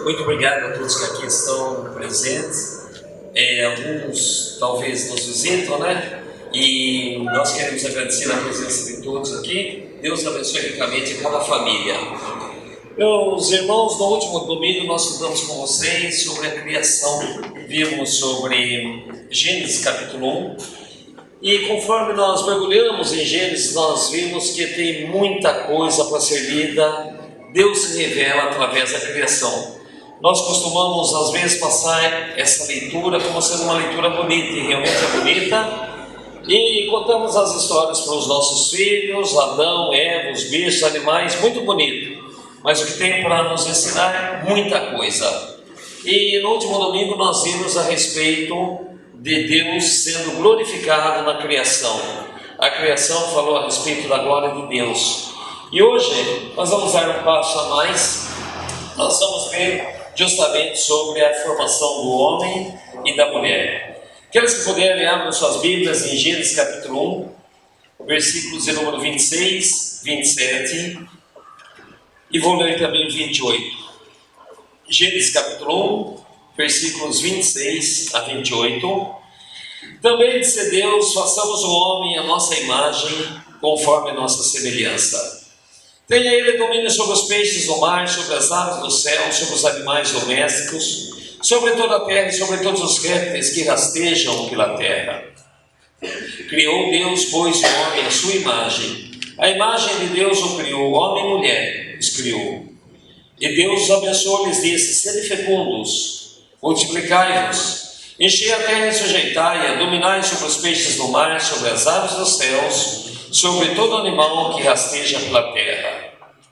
Muito obrigado a todos que aqui estão presentes. Alguns talvez nos visitam, né? E nós queremos agradecer a presença de todos aqui. Deus abençoe ricamente cada família. Meus irmãos, no último domingo nós estudamos com vocês sobre a criação. Vimos sobre Gênesis capítulo 1. E conforme nós mergulhamos em Gênesis, nós vimos que tem muita coisa para ser lida. Deus se revela através da criação. Nós costumamos às vezes passar essa leitura como sendo uma leitura bonita, e realmente é bonita. E contamos as histórias para os nossos filhos, Adão, Eva, os bichos, animais, muito bonito. Mas o que tem para nos ensinar? Muita coisa. E no último domingo nós vimos a respeito de Deus sendo glorificado na criação. A criação falou a respeito da glória de Deus. E hoje nós vamos dar um passo a mais. Nós vamos ver justamente sobre a formação do homem e da mulher. Aqueles que puderem, abram suas Bíblias em Gênesis capítulo 1, versículos de número 26, 27, e vou ler também o 28. Gênesis capítulo 1, versículos 26 a 28. Também disse Deus: façamos o homem à nossa imagem, conforme a nossa semelhança. Tenha ele domínio sobre os peixes do mar, sobre as aves do céu, sobre os animais domésticos, sobre toda a terra e sobre todos os répteis que rastejam pela terra. Criou Deus, pois, o homem à sua imagem. A imagem de Deus o criou, homem e mulher os criou. E Deus os abençoou e lhes disse: sede fecundos, multiplicai-vos, enchei a terra e sujeitai-a, dominai sobre os peixes do mar, sobre as aves dos céus, sobre todo animal que rasteja pela terra.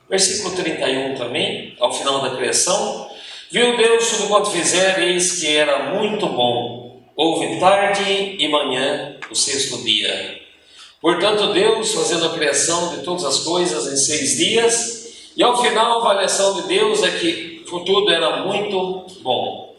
Versículo 31 também, ao final da criação. Viu Deus tudo quanto fizer, eis que era muito bom. Houve tarde e manhã, o sexto dia. Portanto, Deus, fazendo a criação de todas as coisas em 6 dias, e ao final a avaliação de Deus é que tudo era muito bom.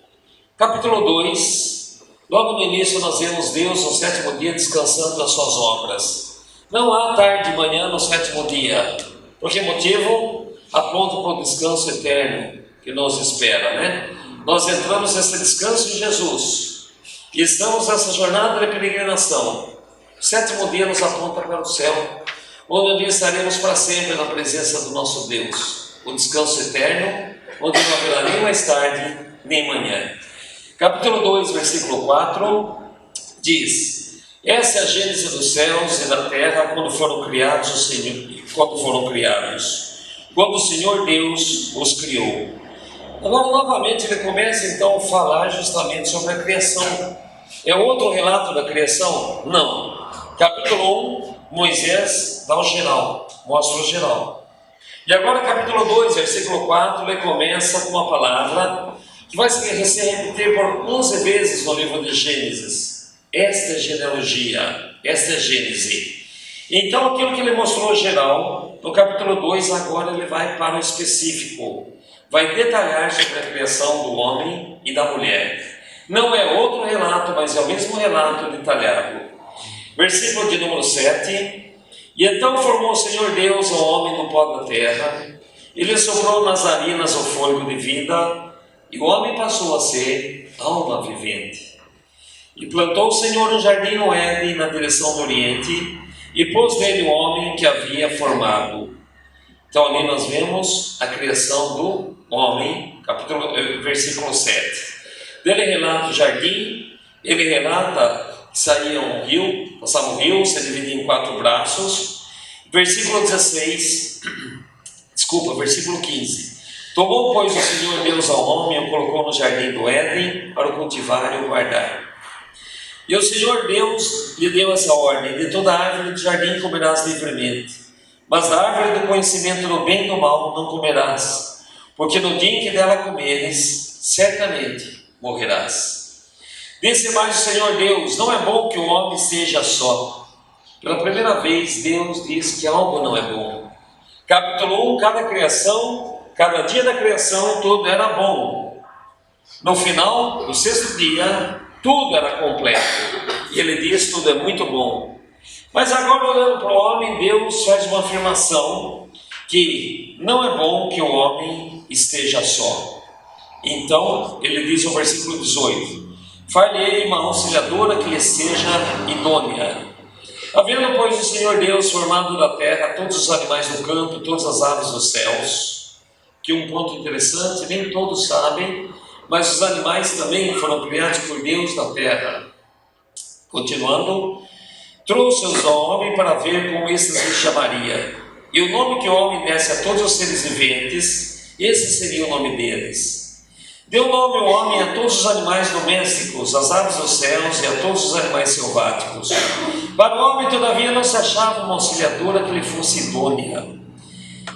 Capítulo 2, logo no início nós vemos Deus no 7º dia descansando das suas obras. Não há tarde e manhã no 7º dia. Por que motivo? Aponta para o descanso eterno que nos espera, né? Nós entramos nesse descanso em Jesus e estamos nessa jornada de peregrinação. O 7º dia nos aponta para o céu, onde estaremos para sempre na presença do nosso Deus. O descanso eterno, onde não haverá nem mais tarde nem manhã. Capítulo 2, versículo 4 diz: essa é a gênese dos céus e da terra quando foram criados quando o Senhor Deus os criou. Agora novamente ele começa então a falar justamente sobre a criação. É outro relato da criação? Não. Capítulo 1, Moisés dá o geral, mostra o geral. E agora capítulo 2, versículo 4, ele começa com uma palavra que vai se repetir por 11 vezes no livro de Gênesis. Esta é genealogia, esta é Gênese. Então aquilo que ele mostrou geral, no capítulo 2, agora ele vai para o específico. Vai detalhar sobre a criação do homem e da mulher. Não é outro relato, mas é o mesmo relato detalhado. Versículo de número 7. E então formou o Senhor Deus o homem do pó da terra, e lhe soprou nas narinas o fôlego de vida, e o homem passou a ser alma vivente. E plantou o Senhor um jardim no Éden, na direção do Oriente, e pôs nele o homem que havia formado. Então ali nós vemos a criação do homem, versículo 7. Dele relata o jardim, ele relata que saía um rio, passava um rio, se dividia em 4 braços. Versículo 15. Tomou, pois, o Senhor Deus ao homem e o colocou no jardim do Éden para o cultivar e o guardar. E o Senhor Deus lhe deu essa ordem: de toda árvore do jardim comerás livremente, mas da árvore do conhecimento do bem e do mal não comerás, porque no dia em que dela comeres, certamente morrerás. Disse mais o Senhor Deus: não é bom que o homem seja só. Pela primeira vez Deus diz que algo não é bom. Capítulo 1, cada dia da criação tudo era bom. No final, no 6º dia, tudo era completo. E ele diz: tudo é muito bom. Mas agora, olhando para o homem, Deus faz uma afirmação que não é bom que o homem esteja só. Então, ele diz no versículo 18: far-lhe-ei uma auxiliadora que lhe seja idônea. Havendo, pois, o Senhor Deus formado da terra todos os animais do campo, todas as aves dos céus, que um ponto interessante, nem todos sabem, mas os animais também foram criados por Deus da terra. Continuando, trouxe-os ao homem para ver como estes lhe chamaria. E o nome que o homem desse a todos os seres viventes, esse seria o nome deles. Deu nome o homem a todos os animais domésticos, às aves dos céus e a todos os animais selváticos. Para o homem, todavia, não se achava uma auxiliadora que lhe fosse idônea.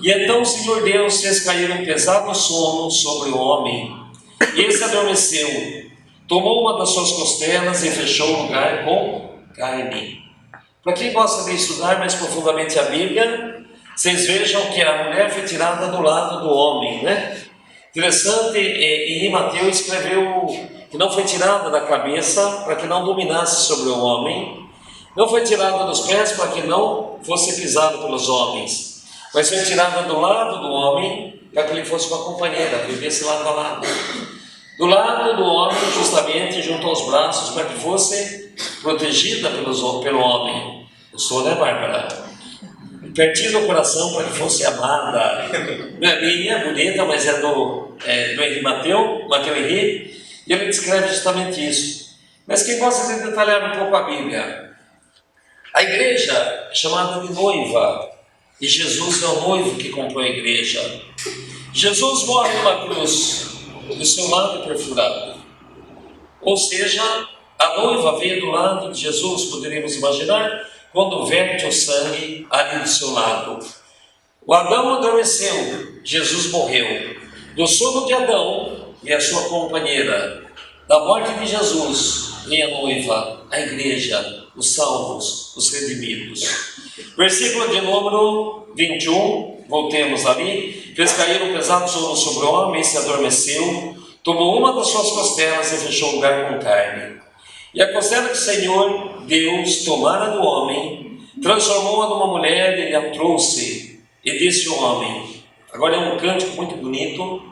E então o Senhor Deus fez cair um pesado sono sobre o homem, e esse adormeceu. Tomou uma das suas costelas e fechou o lugar com carne. Para quem gosta de estudar mais profundamente a Bíblia, vocês vejam que a mulher foi tirada do lado do homem, né? Interessante, em Mateus escreveu que não foi tirada da cabeça para que não dominasse sobre o homem, não foi tirada dos pés para que não fosse pisado pelos homens, mas foi tirada do lado do homem para que ele fosse uma companheira, vivesse lado a lado. Do lado do homem, justamente junto aos braços, para que fosse protegida pelo homem. Eu sou, né, Bárbara? Pertinho do coração para que fosse amada. Não é minha, é bonita, mas é do Henri Mateus Henri, e ele descreve justamente isso. Mas quem gosta de detalhar um pouco a Bíblia, a igreja é chamada de noiva, e Jesus é o noivo que comprou a igreja. Jesus morre numa cruz, do seu lado perfurado, ou seja, a noiva veio do lado de Jesus, poderíamos imaginar, quando verte o sangue ali do seu lado. O Adão adormeceu, Jesus morreu. Do sono de Adão e a sua companheira, da morte de Jesus, vem a noiva, a igreja, os salvos, os redimidos. Versículo de número 21, voltemos ali. Fez cair um pesado sono sobre o homem e se adormeceu. Tomou uma das suas costelas e fechou o lugar com carne. E a costela que o Senhor Deus tomara do homem, transformou-a numa mulher e lhe a trouxe. E disse o homem, agora é um cântico muito bonito.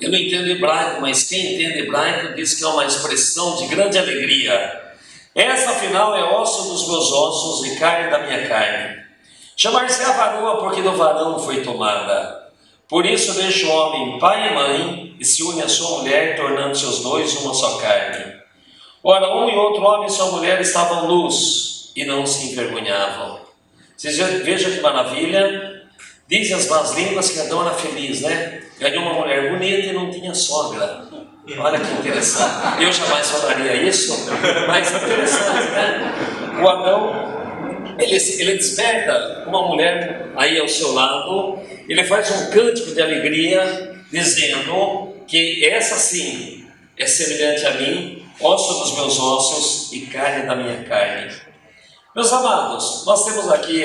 Eu não entendo hebraico, mas quem entende hebraico diz que é uma expressão de grande alegria. Essa, afinal, é osso dos meus ossos e carne da minha carne. Chamar-se-á varoa, porque do varão foi tomada. Por isso deixa o homem pai e mãe, e se une à sua mulher, tornando-se os dois uma só carne. Ora, um e outro homem e sua mulher estavam nus, e não se envergonhavam. Vocês vejam que maravilha. Dizem as más línguas que Adão era feliz, né? Ganhou uma mulher bonita e não tinha sogra. Olha que interessante. Eu jamais falaria isso, mas interessante, né? O Adão, ele desperta uma mulher aí ao seu lado, ele faz um cântico de alegria, dizendo que essa sim é semelhante a mim, osso dos meus ossos e carne da minha carne. Meus amados, nós temos aqui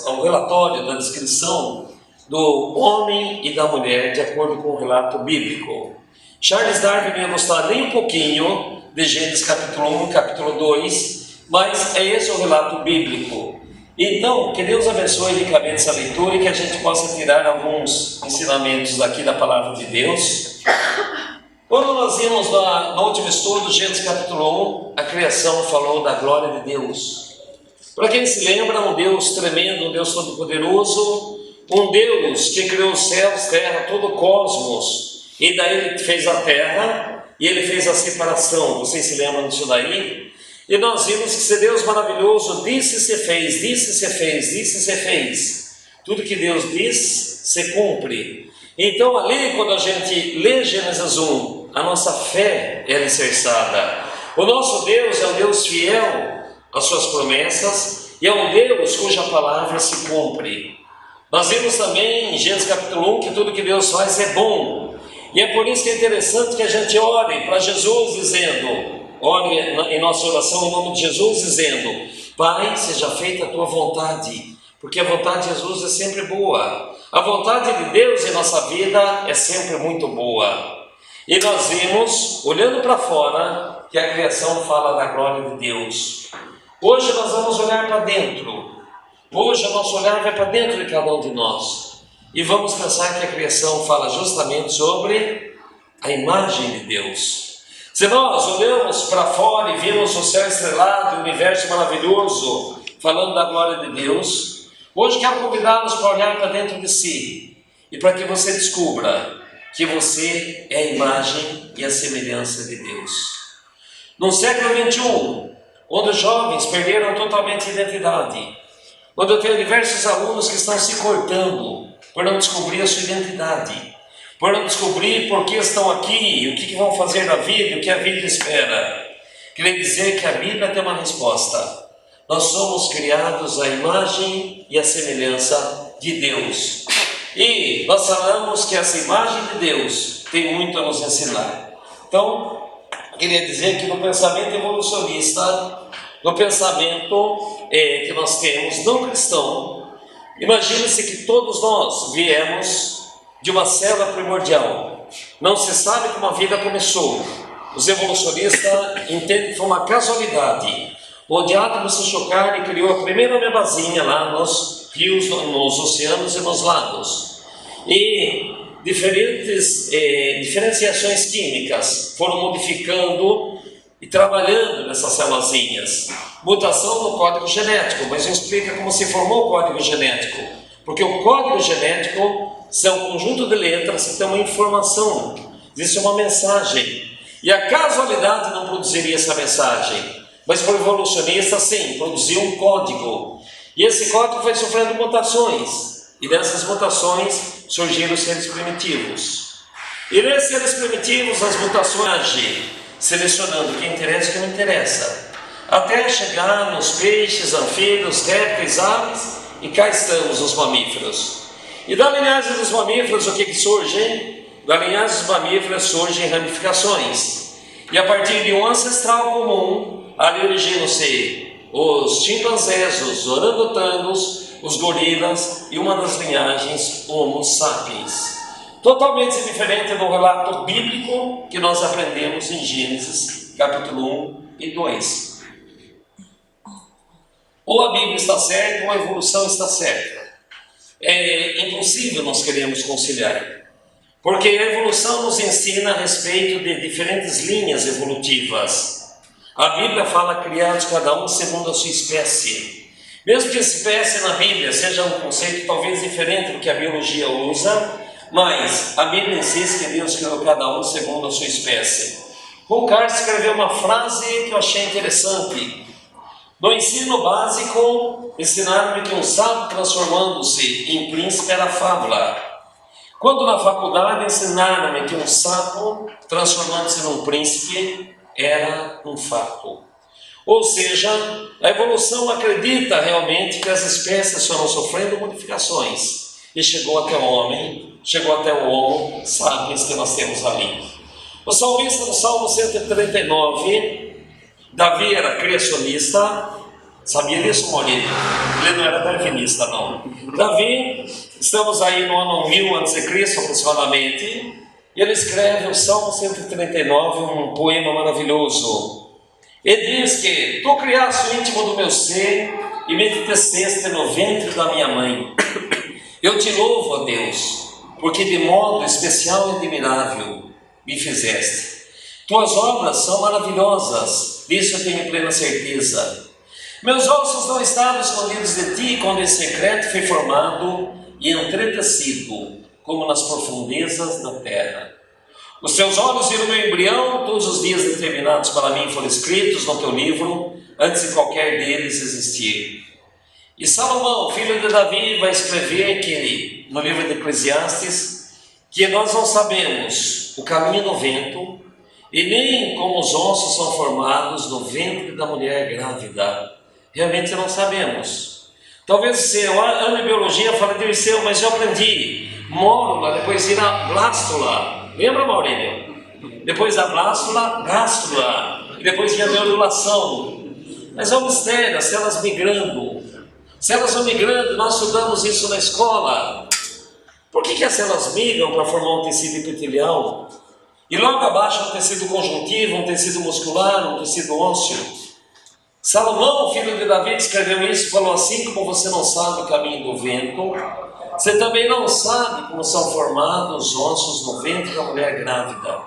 o relatório da descrição do homem e da mulher de acordo com o relato bíblico. Charles Darwin não ia gostar nem um pouquinho de Gênesis capítulo 1 capítulo 2, mas é esse o relato bíblico. Então, que Deus abençoe ricamente essa leitura e que a gente possa tirar alguns ensinamentos aqui da palavra de Deus. Quando nós vimos no último estudo, Gênesis capítulo 1, a criação falou da glória de Deus. Para quem se lembra, um Deus tremendo, um Deus todo-poderoso, um Deus que criou os céus, terra, todo o cosmos, e daí ele fez a terra, e ele fez a separação. Vocês se lembram disso daí? E nós vimos que esse Deus maravilhoso disse se fez, disse se fez, disse se fez. Tudo que Deus diz, se cumpre. Então ali, quando a gente lê Gênesis 1, a nossa fé é alicerçada. O nosso Deus é um Deus fiel às suas promessas, e é um Deus cuja palavra se cumpre. Nós vimos também em Gênesis capítulo 1 que tudo que Deus faz é bom, e é por isso que é interessante que a gente ore para Jesus dizendo, ore em nossa oração em nome de Jesus dizendo, Pai, seja feita a tua vontade, porque a vontade de Jesus é sempre boa. A vontade de Deus em nossa vida é sempre muito boa. E nós vimos, olhando para fora, que a criação fala da glória de Deus. Hoje nós vamos olhar para dentro. Hoje o nosso olhar vai para dentro de cada um de nós. e vamos pensar que a criação fala justamente sobre a imagem de Deus. Se nós olhamos para fora e vimos o céu estrelado, o universo maravilhoso, falando da glória de Deus, hoje quero convidá-los para olhar para dentro de si e para que você descubra que você é a imagem e a semelhança de Deus. No século XXI, onde os jovens perderam totalmente a identidade, onde eu tenho diversos alunos que estão se cortando por não descobrir a sua identidade, por não descobrir por que estão aqui, o que vão fazer na vida, o que a vida espera. Queria dizer que a Bíblia tem uma resposta. Nós somos criados à imagem e à semelhança de Deus. E nós falamos que essa imagem de Deus tem muito a nos ensinar. Então, queria dizer que no pensamento evolucionista, no pensamento que nós temos não cristão, imagine-se que todos nós viemos de uma célula primordial. Não se sabe como a vida começou. Os evolucionistas entendem que foi uma casualidade, onde átomos se chocaram e criou a primeira amebazinha lá nos rios, nos oceanos e nos lagos. E diferentes diferenciações químicas foram modificando e trabalhando nessas célulazinhas. Mutação no código genético, mas eu explico como se formou o código genético. Porque o código genético são um conjunto de letras que tem uma informação, existe uma mensagem. E a casualidade não produziria essa mensagem, mas para o evolucionista, sim, produziu um código. E esse código foi sofrendo mutações, e dessas mutações surgiram os seres primitivos. E nesses seres primitivos, as mutações agem, selecionando o que interessa e o que não interessa, até chegar nos peixes, anfíbios, répteis, aves, e cá estamos os mamíferos. E da linhagem dos mamíferos, o que surge? Da linhagem dos mamíferos surgem ramificações. E a partir de um ancestral comum, ali originam-se os chimpanzés, os orangotangos, os gorilas e uma das linhagens Homo sapiens. Totalmente diferente do relato bíblico que nós aprendemos em Gênesis, capítulo 1 e 2. Ou a Bíblia está certa, ou a evolução está certa. É impossível nós queremos conciliar, porque a evolução nos ensina a respeito de diferentes linhas evolutivas. A Bíblia fala criados cada um segundo a sua espécie. Mesmo que espécie na Bíblia seja um conceito talvez diferente do que a biologia usa, mas a Bíblia insiste que Deus criou cada um segundo a sua espécie. Roncar escreveu uma frase que eu achei interessante. No ensino básico, ensinaram-me que um sábio transformando-se em príncipe era fábula. Quando na faculdade ensinaram-me que um sapo transformando-se num príncipe era um fato. Ou seja, a evolução acredita realmente que as espécies foram sofrendo modificações e chegou até o homem, chegou até o Homo sapiens que nós temos ali. O salmista no Salmo 139, Davi era criacionista. Sabia disso, Maurício? Ele não era darwinista, não. Davi, estamos aí no ano 1000 a.C. aproximadamente, e ele escreve o Salmo 139, um poema maravilhoso. Ele diz que tu criaste o íntimo do meu ser e me teceste no ventre da minha mãe. Eu te louvo, ó Deus, porque de modo especial e admirável me fizeste. Tuas obras são maravilhosas, disso eu tenho plena certeza. Meus ossos não estavam escondidos de ti quando em secreto foi formado e entretecido, como nas profundezas da terra. Os teus olhos viram meu embrião, todos os dias determinados para mim foram escritos no teu livro, antes de qualquer deles existir. E Salomão, filho de Davi, vai escrever que, no livro de Eclesiastes, que nós não sabemos o caminho do vento, e nem como os ossos são formados no ventre da mulher grávida. Realmente não sabemos. Talvez você ame biologia, fale de Liceu, mas eu aprendi mórula, depois vira blástula. Lembra, Maurílio? Depois da blástula, gástrula. E depois vem a neurulação. Mas é um mistério, as células migrando. Células vão migrando, nós estudamos isso na escola. Por que as células migram para formar um tecido epitelial? E logo abaixo um tecido conjuntivo, um tecido muscular, um tecido ósseo. Salomão, filho de Davi, escreveu isso e falou assim: como você não sabe o caminho do vento, Você também não sabe como são formados os ossos no ventre da mulher grávida.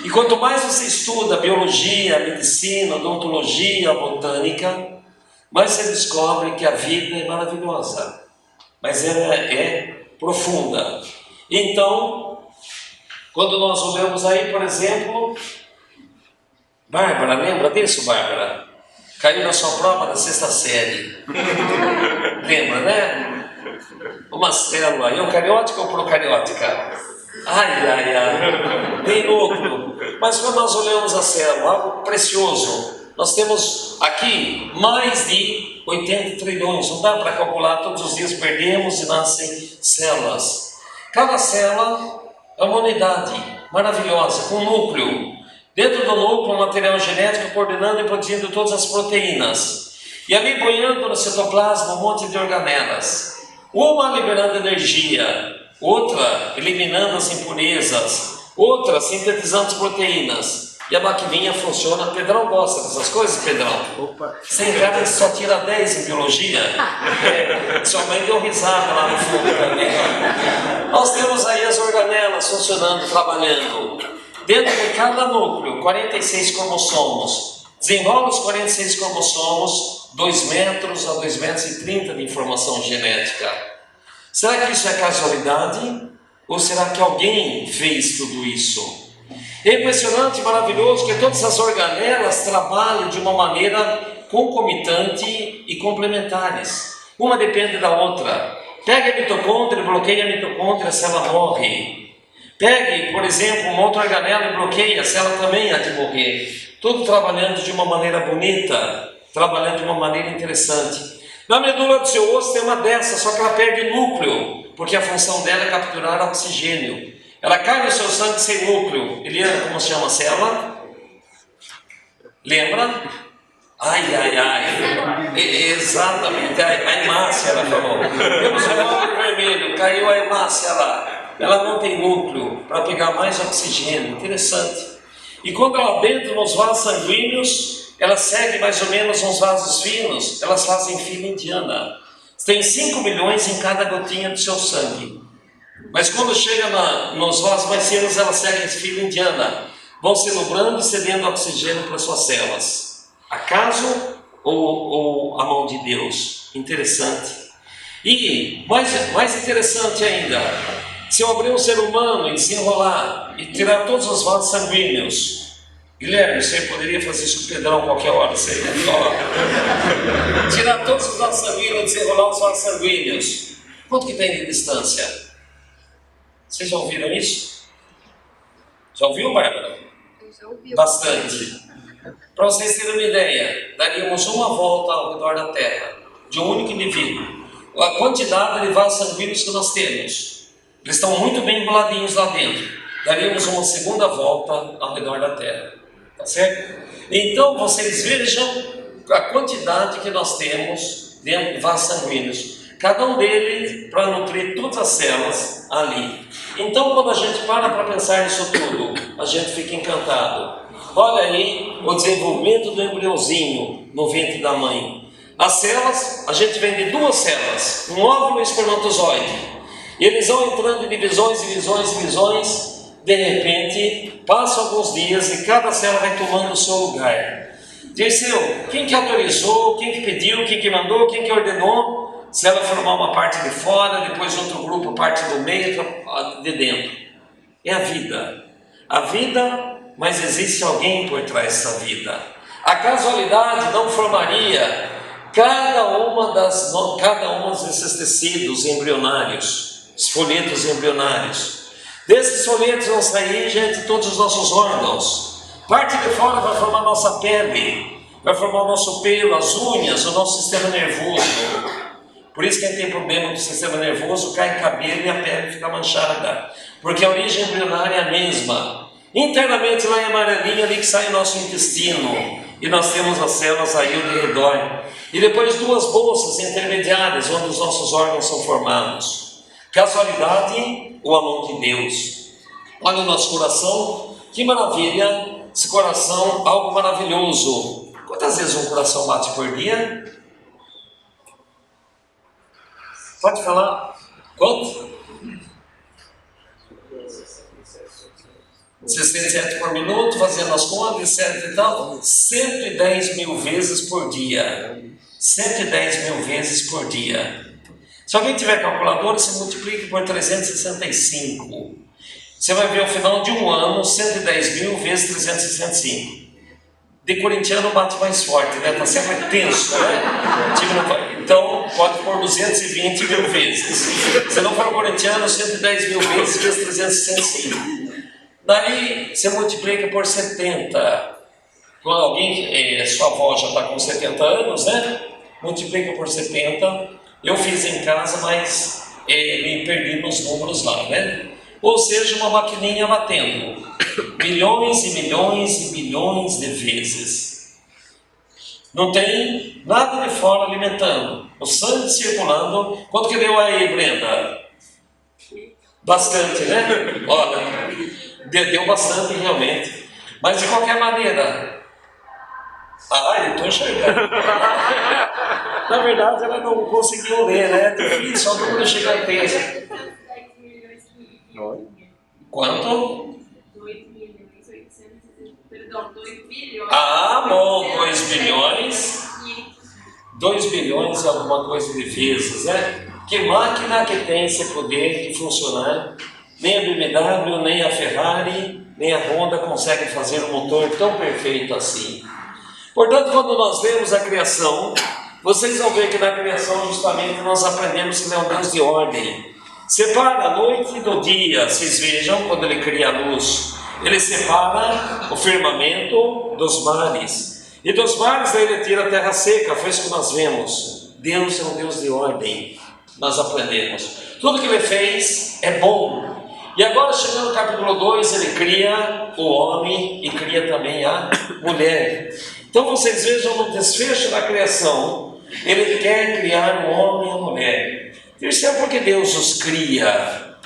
E quanto mais você estuda biologia, medicina, odontologia, botânica, mais você descobre que a vida é maravilhosa, mas ela é profunda. Então, quando nós olhamos aí, por exemplo, Bárbara, lembra disso, Bárbara? Caiu na sua prova da 6ª série. Lembra, né? Uma célula, eucariótica ou procariótica? Ai, tem núcleo. Mas quando nós olhamos a célula, algo precioso, nós temos aqui mais de 80 trilhões, não dá para calcular, todos os dias perdemos e nascem células. Cada célula é uma unidade maravilhosa, com núcleo. Dentro do núcleo, um material genético coordenando e produzindo todas as proteínas. E ali boiando no citoplasma um monte de organelas. Uma liberando energia, outra eliminando as impurezas, outra sintetizando as proteínas. E a maquininha funciona. Pedrão gosta dessas coisas, Pedrão? Opa. Sem cara, só tira 10 em biologia. Sua mãe deu risada lá no fundo também. Nós temos aí as organelas funcionando, trabalhando. Dentro de cada núcleo, 46 cromossomos. Desenvolve os 46 cromossomos, 2 metros a 2,30 metros de informação genética. Será que isso é casualidade? Ou será que alguém fez tudo isso? É impressionante, maravilhoso que todas as organelas trabalham de uma maneira concomitante e complementares. Uma depende da outra. Pega a mitocôndria, bloqueia a mitocôndria, a célula morre. Pegue, por exemplo, uma outra organela e bloqueia, a célula também há de morrer. Tudo trabalhando de uma maneira bonita, trabalhando de uma maneira interessante. Na medula do seu osso tem uma dessa, só que ela perde núcleo, porque a função dela é capturar oxigênio. Ela cai no seu sangue sem núcleo. Eliana, como se chama a célula? Lembra? Exatamente, a hemácia, ela falou. Temos o glóbulo vermelho, caiu a hemácia lá. Ela não tem núcleo para pegar mais oxigênio. Interessante. E quando ela entra nos vasos sanguíneos, ela segue mais ou menos uns vasos finos. Elas fazem fila indiana. Tem 5 milhões em cada gotinha do seu sangue. Mas quando chega nos vasos mais finos, elas seguem fila indiana. Vão se lubrando e cedendo oxigênio para suas células. Acaso ou a mão de Deus? Interessante. E mais interessante ainda, se eu abrir um ser humano e desenrolar e tirar todos os vasos sanguíneos, Guilherme, você poderia fazer isso com o Pedrão qualquer hora, você tirar todos os vasos sanguíneos e desenrolar os vasos sanguíneos, quanto que tem de distância? Vocês já ouviram isso? Já ouviu, Bárbara? Eu já ouvi. Bastante. Para vocês terem uma ideia, daríamos uma volta ao redor da Terra, de um único indivíduo. A quantidade de vasos sanguíneos que nós temos, eles estão muito bem emboladinhos lá dentro. Daríamos uma segunda volta ao redor da Terra. Tá certo? Então vocês vejam a quantidade que nós temos dentro de vasos sanguíneos. Cada um deles para nutrir todas as células ali. Então quando a gente para pensar nisso tudo, a gente fica encantado. Olha aí o desenvolvimento do embriãozinho no ventre da mãe. As células, a gente vem de 2 células, um óvulo e um espermatozoide. E eles vão entrando em divisões, de repente, passam alguns dias e cada célula vai tomando o seu lugar. Dirceu, quem que autorizou, quem que pediu, quem que mandou, quem que ordenou? Célula formar uma parte de fora, depois outro grupo, parte do meio, outra de dentro. É a vida. A vida, mas existe alguém por trás dessa vida. A casualidade não formaria cada uma desses tecidos embrionários, os folhetos embrionários. Desses folhetos vão sair, gente, todos os nossos órgãos. Parte de fora vai formar nossa pele, vai formar o nosso pelo, as unhas, o nosso sistema nervoso. Por isso quem tem problema do sistema nervoso cai cabelo e a pele fica manchada, porque a origem embrionária é a mesma. Internamente lá em amarelinho ali que sai o nosso intestino, e nós temos as células aí ao redor. E depois 2 bolsas intermediárias onde os nossos órgãos são formados. Casualidade ou a mão de Deus? Olha o nosso coração, que maravilha, esse coração, algo maravilhoso. Quantas vezes um coração bate por dia? Pode falar. Quanto? 67 por minuto, fazendo as contas, etc. e tal, 110 mil vezes por dia. 110 mil vezes por dia. Se alguém tiver calculadora, você multiplica por 365. Você vai ver ao final de um ano, 110 mil vezes 365. De corintiano bate mais forte, né? Está sempre tenso, né? Então, pode pôr 220 mil vezes. Se não for corintiano, 110 mil vezes 365. Daí, você multiplica por 70. Quando alguém, sua avó já está com 70 anos, né? Multiplica por 70. Eu fiz em casa, mas me perdi nos números lá, né? Ou seja, uma maquininha batendo milhões e milhões e milhões de vezes. Não tem nada de fora alimentando. O sangue circulando. Quanto que deu aí, Brenda? Bastante, né? Olha, deu bastante realmente. Mas de qualquer maneira... eu estou enxergando. Na verdade, ela não conseguiu ler, né? Difícil, só o número gigantesco. Quanto? 2 bilhões. Bom, 2 bilhões. 2 bilhões é alguma coisa de vezes, né? Que máquina que tem esse poder de funcionar? Nem a BMW, nem a Ferrari, nem a Honda conseguem fazer um motor tão perfeito assim. Portanto, quando nós vemos a criação, vocês vão ver que na criação justamente nós aprendemos que ele é um Deus de ordem. Separa a noite do dia. Vocês vejam, quando ele cria a luz, ele separa o firmamento dos mares. E dos mares daí ele tira a terra seca. Foi isso que nós vemos. Deus é um Deus de ordem. Nós aprendemos. Tudo que ele fez é bom. E agora, chegando no capítulo 2, ele cria o homem e cria também a mulher. Então vocês vejam no desfecho da criação, ele quer criar um homem e uma mulher. Isso é porque Deus os cria?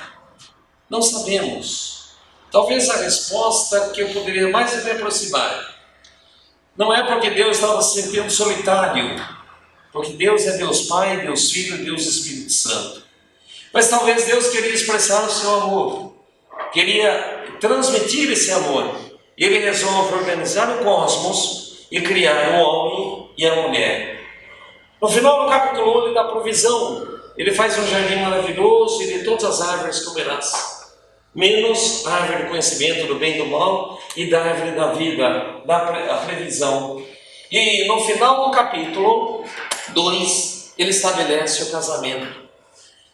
Não sabemos. Talvez a resposta que eu poderia mais me aproximar não é porque Deus estava se sentindo solitário, porque Deus é Deus Pai, Deus Filho e Deus Espírito Santo. Mas talvez Deus queria expressar o seu amor, queria transmitir esse amor. E ele resolve organizar o cosmos e criar o homem e a mulher. No final do capítulo 1 ele dá provisão. Ele faz um jardim maravilhoso e de todas as árvores comerás, menos a árvore do conhecimento do bem e do mal e da árvore da vida, da previsão. E no final do capítulo 2 ele estabelece o casamento.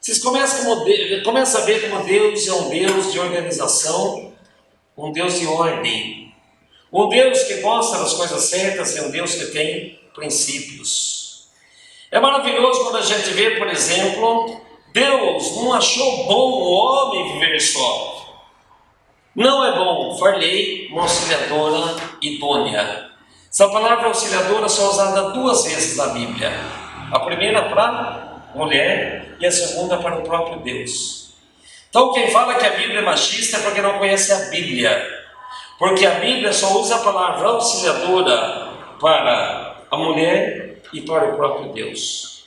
Vocês começam a ver como Deus é um Deus de organização, um Deus de ordem, um Deus que gosta das coisas certas e um Deus que tem princípios. É maravilhoso quando a gente vê, por exemplo, Deus não achou bom o homem viver só. Não é bom, far-lhe uma auxiliadora idônea. Essa palavra auxiliadora só é usada 2 vezes na Bíblia. A primeira para mulher e a segunda para o próprio Deus. Então quem fala que a Bíblia é machista é porque não conhece a Bíblia. Porque a Bíblia só usa a palavra auxiliadora para a mulher e para o próprio Deus.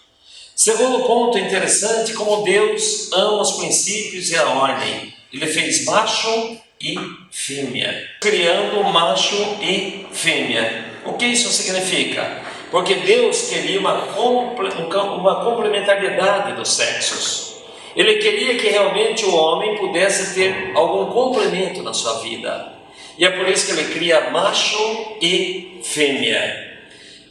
Segundo ponto interessante, como Deus ama os princípios e a ordem. Ele fez macho e fêmea, criando macho e fêmea. O que isso significa? Porque Deus queria uma complementariedade dos sexos. Ele queria que realmente o homem pudesse ter algum complemento na sua vida. E é por isso que ele cria macho e fêmea.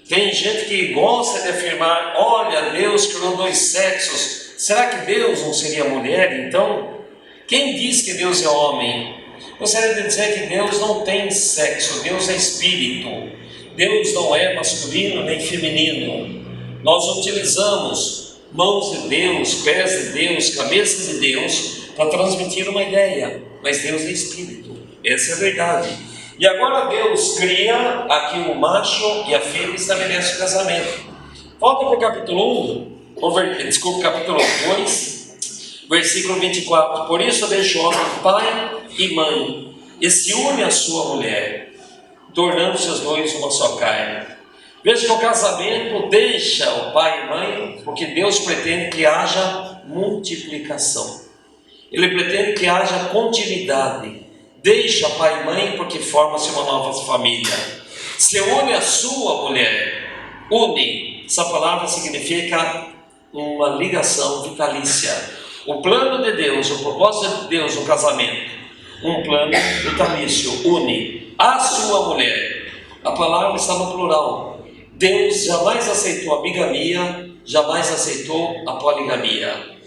Tem gente que gosta de afirmar, olha, Deus criou 2 sexos. Será que Deus não seria mulher, então? Quem diz que Deus é homem? Gostaria de dizer que Deus não tem sexo, Deus é espírito. Deus não é masculino nem feminino. Nós utilizamos mãos de Deus, pés de Deus, cabeça de Deus para transmitir uma ideia, mas Deus é espírito. Essa é a verdade. E agora Deus cria aqui o macho e a fêmea e estabelece o casamento. Volta para o capítulo 1, capítulo 2, versículo 24. Por isso deixa o homem pai e mãe, e se une à sua mulher, tornando-se os dois uma só carne. Veja que o casamento deixa o pai e mãe, porque Deus pretende que haja multiplicação. Ele pretende que haja continuidade. Deixa pai e mãe porque forma-se uma nova família. Se une a sua mulher, une. Essa palavra significa uma ligação vitalícia. O plano de Deus, o propósito de Deus no casamento, um plano vitalício, une a sua mulher. A palavra está no plural. Deus jamais aceitou a bigamia, jamais aceitou a poligamia.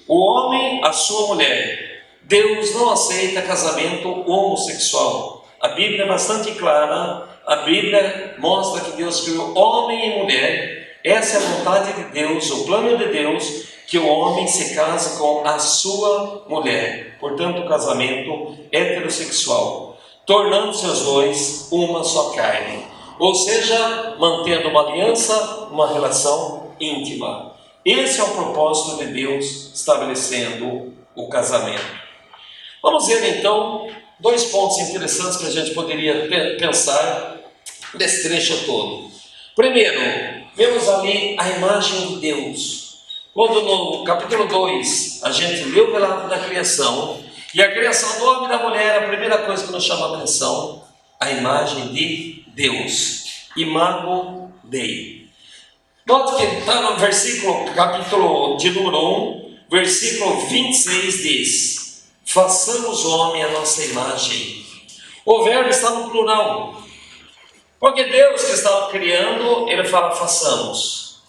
O homem, a sua mulher. Deus não aceita casamento homossexual. A Bíblia é bastante clara. A Bíblia mostra que Deus criou homem e mulher. Essa é a vontade de Deus, o plano de Deus, que o homem se case com a sua mulher. Portanto, o casamento heterossexual, tornando-se os dois uma só carne. Ou seja, mantendo uma aliança, uma relação íntima. Esse é o propósito de Deus estabelecendo o casamento. Vamos ver então dois pontos interessantes que a gente poderia pensar nesse trecho todo. Primeiro, vemos ali a imagem de Deus. Quando no capítulo 2 a gente lê o relato da criação, e a criação do homem e da mulher, a primeira coisa que nos chama a atenção, a imagem de Deus. Imago Dei. Note que está no capítulo de número 1, versículo 26 diz: façamos o homem a nossa imagem. O verbo está no plural, porque Deus que estava criando, Ele fala façamos.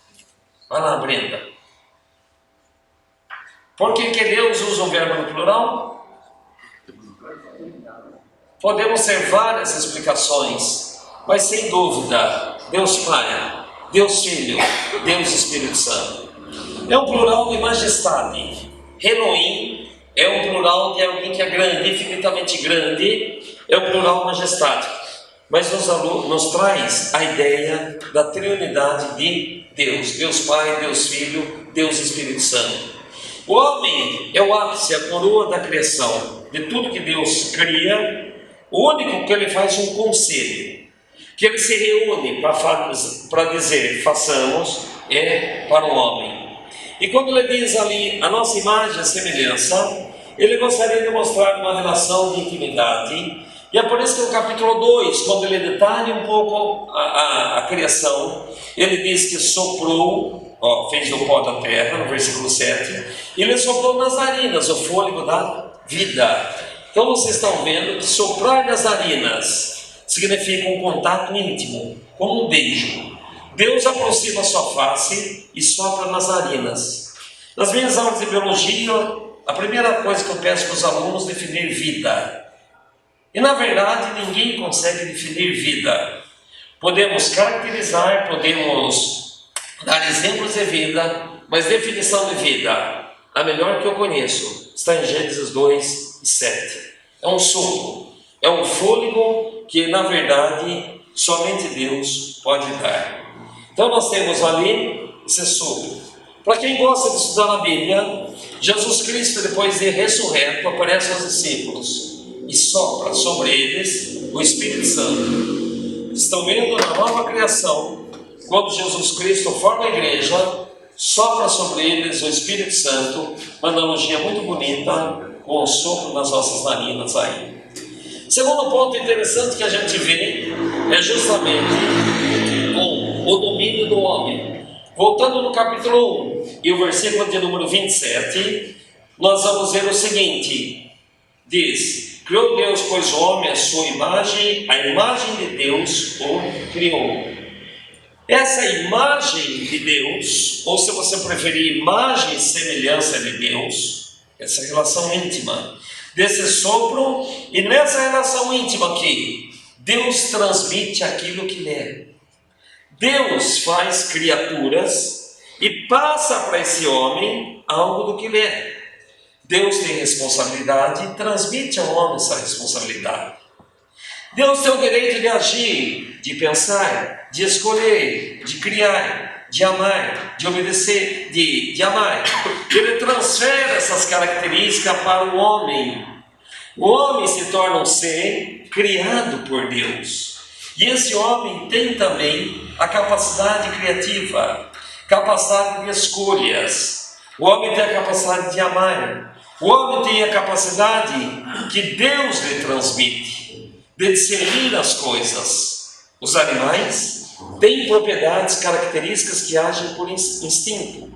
Vai lá, Brenda. Por que Deus usa o verbo no plural? Podemos ter várias explicações, mas sem dúvida, Deus Pai, Deus Filho, Deus Espírito Santo. É um plural de majestade. Elohim é um plural de alguém que é grande, infinitamente grande, é o plural majestático. Mas nos traz a ideia da triunidade de Deus. Deus Pai, Deus Filho, Deus Espírito Santo. O homem é o ápice, a coroa da criação. De tudo que Deus cria, o único que Ele faz um conselho, que Ele se reúne para dizer façamos, é para o homem. E quando Ele diz ali a nossa imagem e semelhança, Ele gostaria de mostrar uma relação de intimidade. E é por isso que no capítulo 2, quando Ele detalha um pouco a criação, Ele diz que soprou, fez do pó da terra, no versículo 7, e Ele soprou nas narinas o fôlego da vida. Então vocês estão vendo que soprar nas narinas significa um contato íntimo, como um beijo. Deus aproxima a sua face e sopra nas narinas. Nas minhas aulas de biologia, a primeira coisa que eu peço para os alunos é definir vida. E na verdade ninguém consegue definir vida. Podemos caracterizar, podemos dar exemplos de vida, mas definição de vida, a melhor que eu conheço, está em Gênesis 2:7. É um sopro, é um fôlego que na verdade somente Deus pode dar. Então nós temos ali esse sopro. Para quem gosta de estudar na Bíblia, Jesus Cristo, depois de ressurreto, aparece aos discípulos e sopra sobre eles o Espírito Santo. Estão vendo na nova criação, quando Jesus Cristo forma a igreja, sopra sobre eles o Espírito Santo, uma analogia muito bonita com o sopro nas nossas narinas aí. Segundo ponto interessante que a gente vê é justamente com o domínio do homem. Voltando no capítulo 1 e o versículo de número 27, nós vamos ver o seguinte: diz: criou Deus, pois, o homem à sua imagem, a imagem de Deus o criou. Essa imagem de Deus, ou se você preferir, imagem e semelhança de Deus, essa relação íntima, desse sopro, e nessa relação íntima aqui, Deus transmite aquilo que Ele é. Deus faz criaturas e passa para esse homem algo do que Ele é. Deus tem responsabilidade e transmite ao homem essa responsabilidade. Deus tem o direito de agir, de pensar, de escolher, de criar, de amar, de obedecer, de amar. Ele transfere essas características para o homem. O homem se torna um ser criado por Deus. E esse homem tem também a capacidade criativa, capacidade de escolhas. O homem tem a capacidade de amar. O homem tem a capacidade que Deus lhe transmite, de discernir as coisas. Os animais têm propriedades, características que agem por instinto.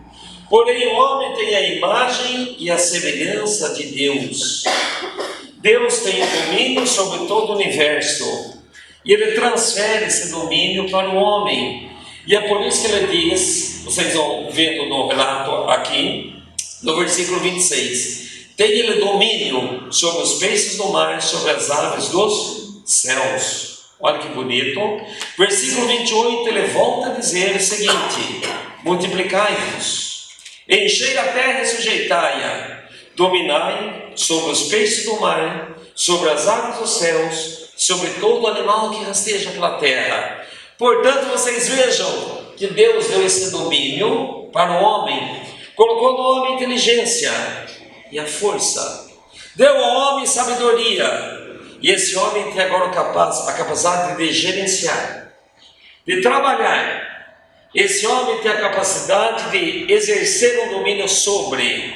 Porém, o homem tem a imagem e a semelhança de Deus. Deus tem o domínio sobre todo o universo. E Ele transfere esse domínio para o homem. E é por isso que Ele diz, vocês vão vendo no relato aqui, no versículo 26, tem Ele domínio sobre os peixes do mar, sobre as aves dos céus. Olha que bonito. Versículo 28, Ele volta a dizer o seguinte: multiplicai-vos, enchei a terra e sujeitai-a, dominai sobre os peixes do mar, sobre as aves dos céus, sobre todo animal que rasteja pela terra. Portanto, vocês vejam que Deus deu esse domínio para o homem, colocou no homem inteligência e a força, deu ao homem sabedoria, e esse homem tem agora a capacidade de gerenciar, de trabalhar. Esse homem tem a capacidade de exercer um domínio sobre.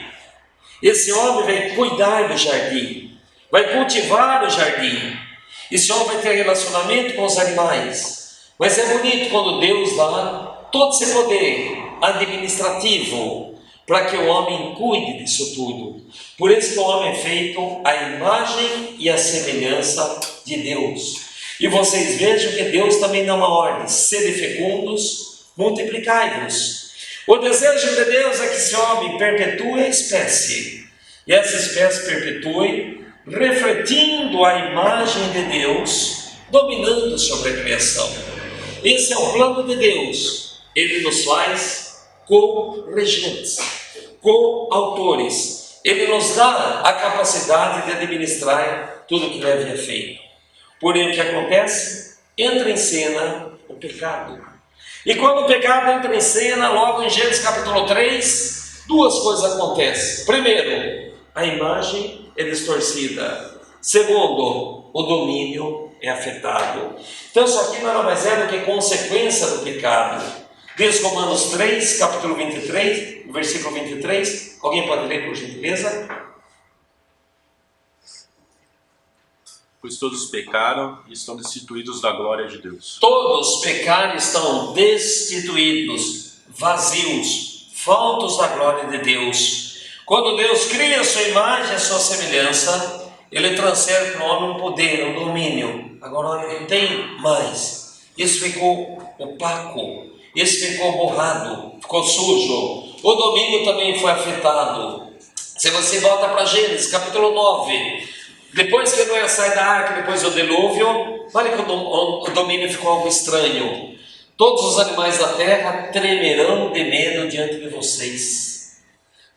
Esse homem vai cuidar do jardim, vai cultivar o jardim. Esse homem vai ter relacionamento com os animais. Mas é bonito quando Deus dá todo esse poder administrativo para que o homem cuide disso tudo. Por isso que o homem é feito à imagem e à semelhança de Deus. E vocês vejam que Deus também dá uma ordem: sede fecundos, multiplicai-vos. O desejo de Deus é que esse homem perpetue a espécie, e essa espécie perpetue, refletindo a imagem de Deus, dominando sobre a criação. Esse é o plano de Deus. Ele nos faz co-regentes, co-autores. Ele nos dá a capacidade de administrar tudo o que ele havia feito. Porém, o que acontece? Entra em cena o pecado. E quando o pecado entra em cena, logo em Gênesis capítulo 3, duas coisas acontecem. Primeiro, a imagem é distorcida. Segundo, o domínio é afetado. Então isso aqui nada mais é do que consequência do pecado. Diz Romanos 3, capítulo 23, versículo 23. Alguém pode ler, por gentileza? Pois todos pecaram e estão destituídos da glória de Deus. Todos pecaram e estão destituídos, vazios, faltos da glória de Deus. Quando Deus cria a sua imagem, a sua semelhança, Ele transfere para o homem um poder, um domínio. Agora o homem não tem mais. Isso ficou opaco, isso ficou borrado, ficou sujo. O domínio também foi afetado. Se você volta para Gênesis capítulo 9, depois que Noé sai da arca, depois do dilúvio, olha que o domínio ficou algo estranho. Todos os animais da terra tremerão de medo diante de vocês.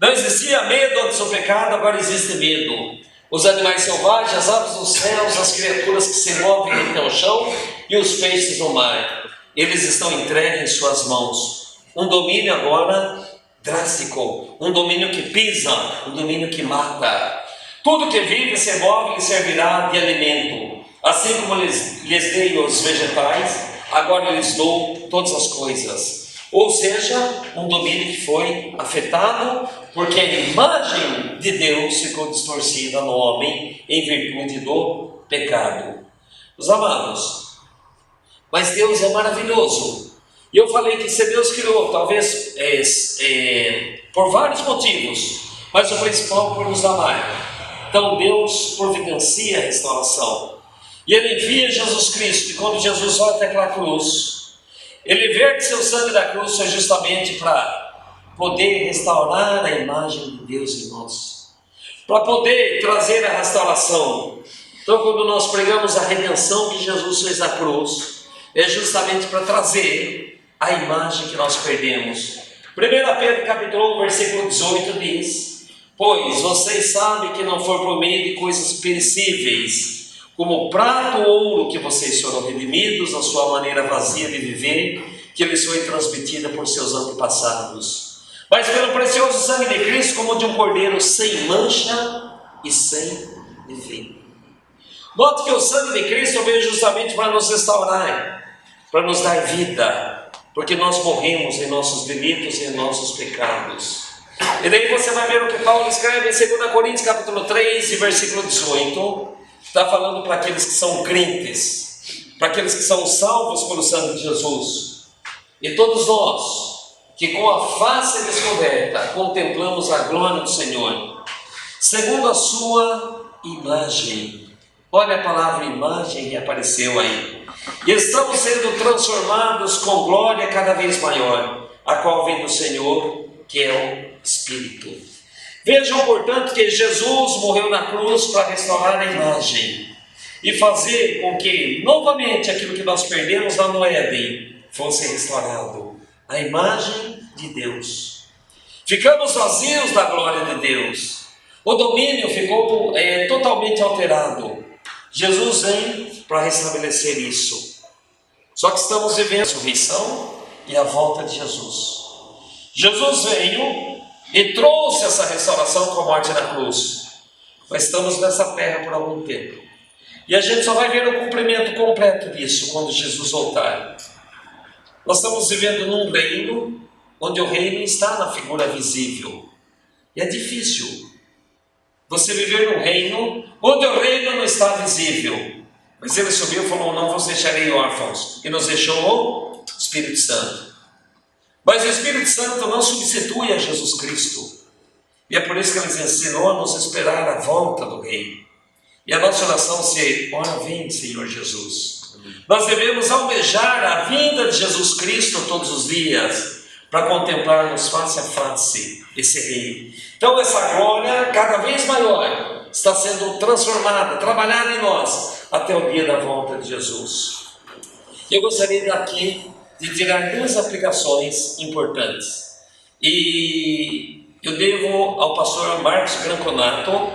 Não existia medo antes do pecado, agora existe medo. Os animais selvagens, as aves dos céus, as criaturas que se movem até o chão e os peixes do mar, eles estão entregues em suas mãos. Um domínio agora drástico, um domínio que pisa, um domínio que mata. Tudo que vive, se move, lhe servirá de alimento. Assim como lhes dei os vegetais, agora lhes dou todas as coisas. Ou seja, um domínio que foi afetado, porque a imagem de Deus ficou distorcida no homem em virtude do pecado. Os amados, mas Deus é maravilhoso. E eu falei que se Deus criou, talvez por vários motivos, mas o principal por nos amar. Então Deus providencia a restauração. E Ele envia Jesus Cristo. E quando Jesus vai até aquela cruz, Ele verte seu sangue da cruz foi justamente para poder restaurar a imagem de Deus em nós, para poder trazer a restauração. Então quando nós pregamos a redenção que Jesus fez na cruz, é justamente para trazer a imagem que nós perdemos. 1 Pedro capítulo 1, versículo 18 diz: pois vocês sabem que não foi por meio de coisas perecíveis, como prata ou ouro, que vocês foram redimidos, a sua maneira vazia de viver, que lhes foi transmitida por seus antepassados, mas pelo precioso sangue de Cristo, como de um cordeiro sem mancha e sem defeito. Note que o sangue de Cristo veio justamente para nos restaurar, para nos dar vida, porque nós morremos em nossos delitos e em nossos pecados. E daí você vai ver o que Paulo escreve em 2 Coríntios capítulo 3 e versículo 18, está falando para aqueles que são crentes, para aqueles que são salvos pelo sangue de Jesus. E todos nós, que com a face descoberta contemplamos a glória do Senhor, segundo a sua imagem. Olha a palavra imagem que apareceu aí. E estamos sendo transformados com glória cada vez maior, a qual vem do Senhor, que é o Espírito. Vejam, portanto, que Jesus morreu na cruz para restaurar a imagem e fazer com que novamente aquilo que nós perdemos lá no Éden fosse restaurado, a imagem de Deus. Ficamos vazios da glória de Deus, o domínio ficou totalmente alterado. Jesus vem para restabelecer isso. Só que estamos vivendo a ressurreição e a volta de Jesus. Jesus veio e trouxe essa restauração com a morte na cruz, mas estamos nessa terra por algum tempo, e a gente só vai ver o cumprimento completo disso quando Jesus voltar. Nós estamos vivendo num reino onde o reino está na figura visível, e é difícil você viver num reino onde o reino não está visível. Mas ele subiu e falou: não vos deixarei órfãos, e nos deixou o Espírito Santo. Mas o Espírito Santo não substitui a Jesus Cristo, e é por isso que ele nos ensinou a nos esperar a volta do Rei. E a nossa oração se: ora vem, Senhor Jesus. Nós devemos almejar a vinda de Jesus Cristo todos os dias, para contemplarmos face a face esse Rei. Então essa glória cada vez maior está sendo transformada, trabalhada em nós, até o dia da volta de Jesus. Eu gostaria daqui de tirar duas aplicações importantes, e eu devo ao pastor Marcos Granconato.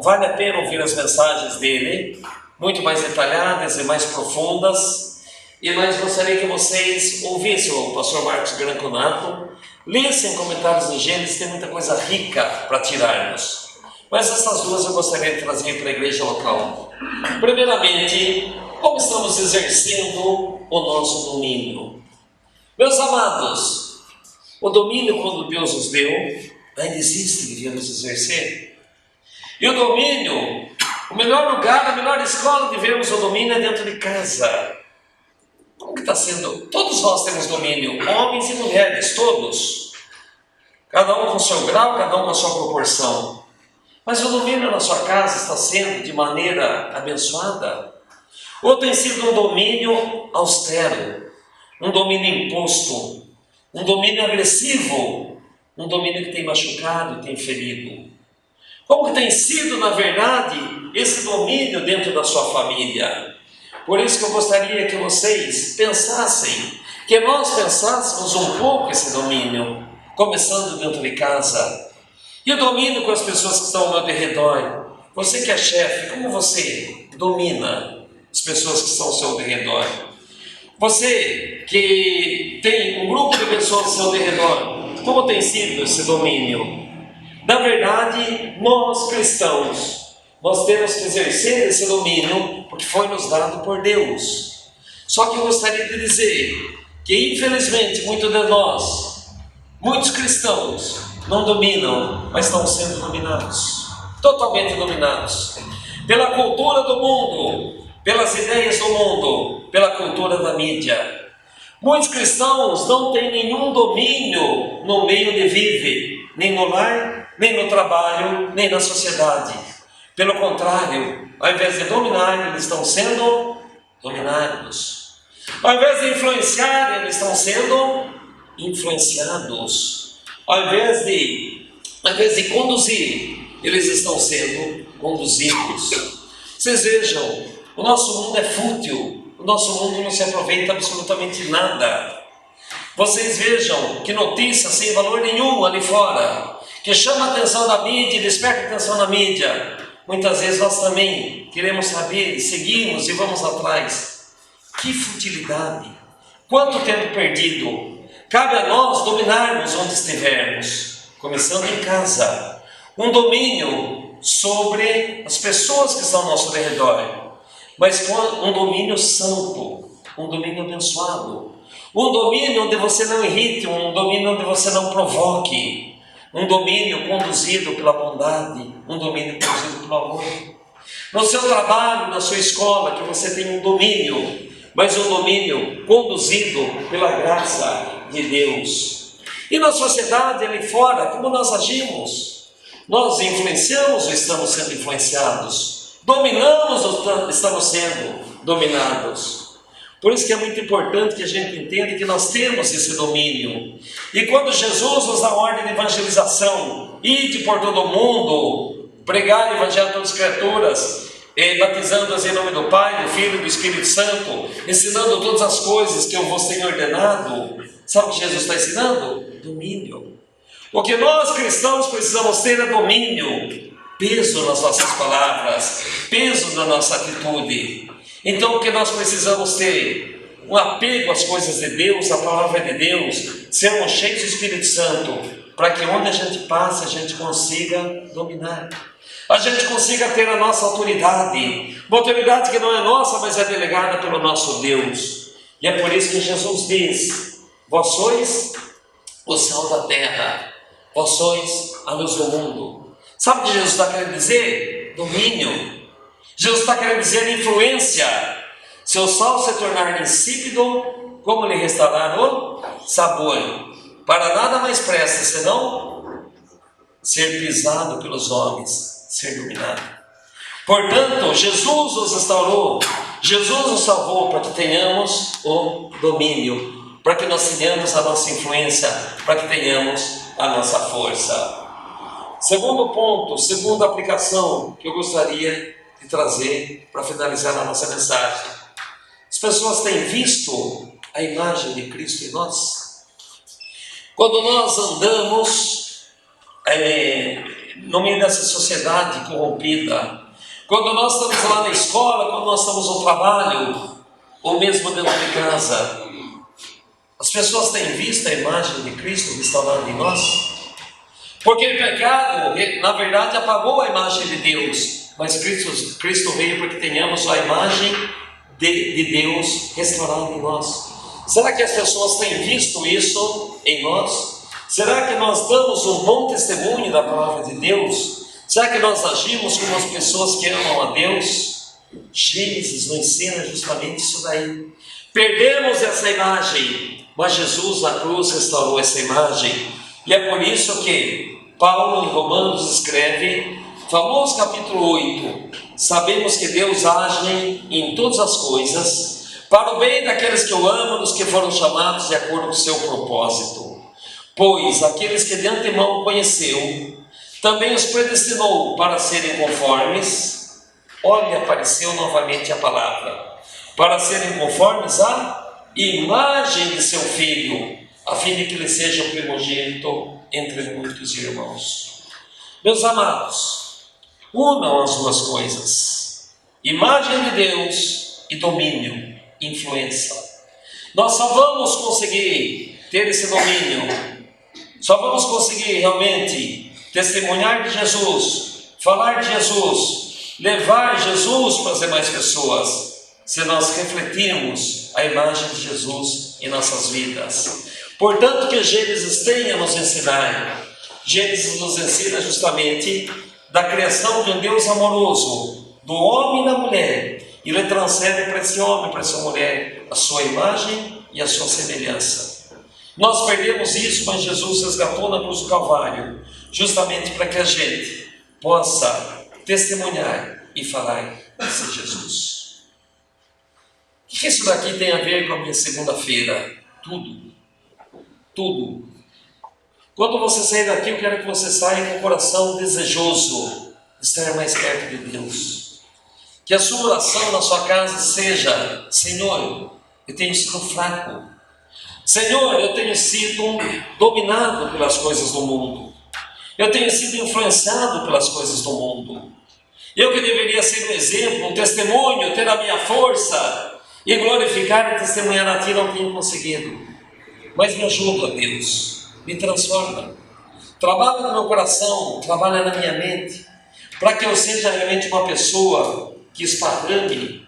Vale a pena ouvir as mensagens dele, muito mais detalhadas e mais profundas, e nós gostaria que vocês ouvissem o pastor Marcos Granconato, lessem comentários de Gênesis, tem muita coisa rica para tirarmos, mas essas duas eu gostaria de trazer para a igreja local. Primeiramente, como estamos exercendo o nosso domínio? Meus amados, o domínio, quando Deus nos deu, ainda existe, devemos exercer. E o domínio, o melhor lugar, a melhor escola de vermos o domínio é dentro de casa. Como que está sendo? Todos nós temos domínio, homens e mulheres, todos. Cada um com seu grau, cada um com a sua proporção. Mas o domínio na sua casa está sendo de maneira abençoada? Ou tem sido um domínio austero, um domínio imposto, um domínio agressivo, um domínio que tem machucado e tem ferido? Como que tem sido, na verdade, esse domínio dentro da sua família? Por isso que eu gostaria que vocês pensassem, que nós pensássemos um pouco esse domínio, começando dentro de casa. E o domínio com as pessoas que estão ao meu redor. Você que é chefe, como você domina as pessoas que estão ao seu redor? Você que tem um grupo de pessoas ao seu redor, como tem sido esse domínio? Na verdade, nós cristãos, nós temos que exercer esse domínio, porque foi nos dado por Deus. Só que eu gostaria de dizer que, infelizmente, muitos de nós, muitos cristãos, não dominam, mas estão sendo dominados, totalmente dominados, pela cultura do mundo, pelas ideias do mundo, pela cultura da mídia. Muitos cristãos não têm nenhum domínio no meio onde vivem, nem no lar, nem no trabalho, nem na sociedade. Pelo contrário, ao invés de dominar, eles estão sendo dominados. Ao invés de influenciar, eles estão sendo influenciados. Ao invés de conduzir, eles estão sendo conduzidos. Vocês vejam, o nosso mundo é fútil, o nosso mundo não se aproveita absolutamente nada. Vocês vejam que notícia sem valor nenhum ali fora, que chama a atenção da mídia, desperta a atenção da mídia. Muitas vezes nós também queremos saber, seguimos e vamos atrás. Que futilidade! Quanto tempo perdido! Cabe a nós dominarmos onde estivermos, começando em casa. Um domínio sobre as pessoas que estão ao nosso redor, mas com um domínio santo, um domínio abençoado, um domínio onde você não irrite, um domínio onde você não provoque, um domínio conduzido pela bondade, um domínio conduzido pelo amor. No seu trabalho, na sua escola, que você tenha um domínio, mas um domínio conduzido pela graça de Deus. E na sociedade ali fora, como nós agimos? Nós influenciamos ou estamos sendo influenciados? Dominamos ou estamos sendo dominados? Por isso que é muito importante que a gente entenda que nós temos esse domínio. E quando Jesus nos dá a ordem de evangelização, ide por todo o mundo, pregar o evangelho a todas as criaturas, batizando-as em nome do Pai, do Filho e do Espírito Santo, ensinando todas as coisas que eu vos tenho ordenado. Sabe o que Jesus está ensinando? Domínio. O que nós cristãos precisamos ter é domínio, peso nas nossas palavras, peso na nossa atitude. Então o que nós precisamos ter? Um apego às coisas de Deus, à palavra de Deus, sermos cheios do Espírito Santo, para que onde a gente passe, a gente consiga dominar. A gente consiga ter a nossa autoridade, uma autoridade que não é nossa, mas é delegada pelo nosso Deus. E é por isso que Jesus diz: vós sois o sal da terra, vós sois a luz do mundo. Sabe o que Jesus está querendo dizer? Domínio. Jesus está querendo dizer influência. Se o sal se tornar insípido, como lhe restaurar o sabor? Para nada mais presta, senão ser pisado pelos homens, ser dominado. Portanto, Jesus nos restaurou, Jesus nos salvou para que tenhamos o domínio, para que nós tenhamos a nossa influência, para que tenhamos a nossa força. Segundo ponto, segunda aplicação que eu gostaria de trazer para finalizar a nossa mensagem. As pessoas têm visto a imagem de Cristo em nós? Quando nós andamos no meio dessa sociedade corrompida, quando nós estamos lá na escola, quando nós estamos no trabalho, ou mesmo dentro de casa, as pessoas têm visto a imagem de Cristo restaurada em nós? Porque o pecado, na verdade, apagou a imagem de Deus, mas Cristo veio para que tenhamos a imagem de Deus restaurada em nós. Será que as pessoas têm visto isso em nós? Será que nós damos um bom testemunho da palavra de Deus? Será que nós agimos como as pessoas que amam a Deus? Gênesis nos ensina justamente isso daí. Perdemos essa imagem, mas Jesus na cruz restaurou essa imagem. E é por isso que Paulo em Romanos escreve, famoso capítulo 8, sabemos que Deus age em todas as coisas para o bem daqueles que o amam, dos que foram chamados de acordo com o seu propósito. Pois aqueles que de antemão conheceu, também os predestinou para serem conformes, olha, apareceu novamente a palavra, para serem conformes à imagem de seu Filho, a fim de que ele seja o primogênito entre muitos irmãos. Meus amados, unam as duas coisas: imagem de Deus e domínio, influência. Nós só vamos conseguir ter esse domínio, só vamos conseguir realmente testemunhar de Jesus, falar de Jesus, levar Jesus para as demais pessoas, se nós refletirmos a imagem de Jesus em nossas vidas. Portanto, que Gênesis tem a nos ensinar? Gênesis nos ensina justamente da criação de um Deus amoroso, do homem e da mulher, e ele transfere para esse homem, para essa mulher, a sua imagem e a sua semelhança. Nós perdemos isso, mas Jesus resgatou na cruz do Calvário, justamente para que a gente possa testemunhar e falar desse Jesus. O que isso daqui tem a ver com a minha segunda-feira? Tudo. Quando você sair daqui, eu quero que você saia com o coração desejoso de estar mais perto de Deus. Que a sua oração na sua casa seja: Senhor, eu tenho sido fraco. Senhor, eu tenho sido dominado pelas coisas do mundo. Eu tenho sido influenciado pelas coisas do mundo. Eu que deveria ser um exemplo, um testemunho, ter a minha força e glorificar e testemunhar a Ti, não tenho conseguido. Mas me ajuda, Deus, me transforma. Trabalha no meu coração, trabalha na minha mente, para que eu seja realmente uma pessoa que esparrame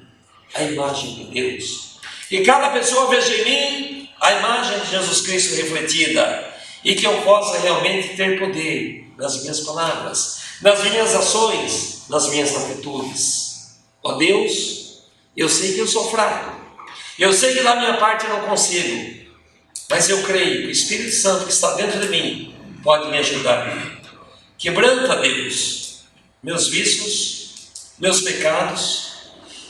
a imagem de Deus. E cada pessoa veja em mim a imagem de Jesus Cristo refletida, e que eu possa realmente ter poder nas minhas palavras, nas minhas ações, nas minhas atitudes. Ó Deus, eu sei que eu sou fraco, eu sei que da minha parte eu não consigo, mas eu creio que o Espírito Santo que está dentro de mim pode me ajudar. Quebranta, Deus, meus vícios, meus pecados,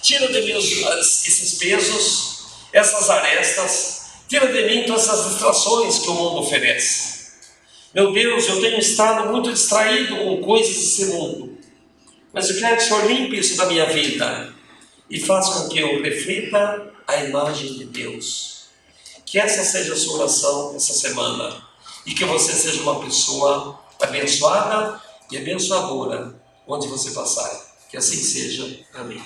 tira de mim esses pesos, essas arestas, tira de mim todas essas distrações que o mundo oferece. Meu Deus, eu tenho estado muito distraído com coisas desse mundo, mas eu quero que o Senhor limpe isso da minha vida e faça com que eu reflita a imagem de Deus. Que essa seja a sua oração essa semana, e que você seja uma pessoa abençoada e abençoadora onde você passar. Que assim seja. Amém.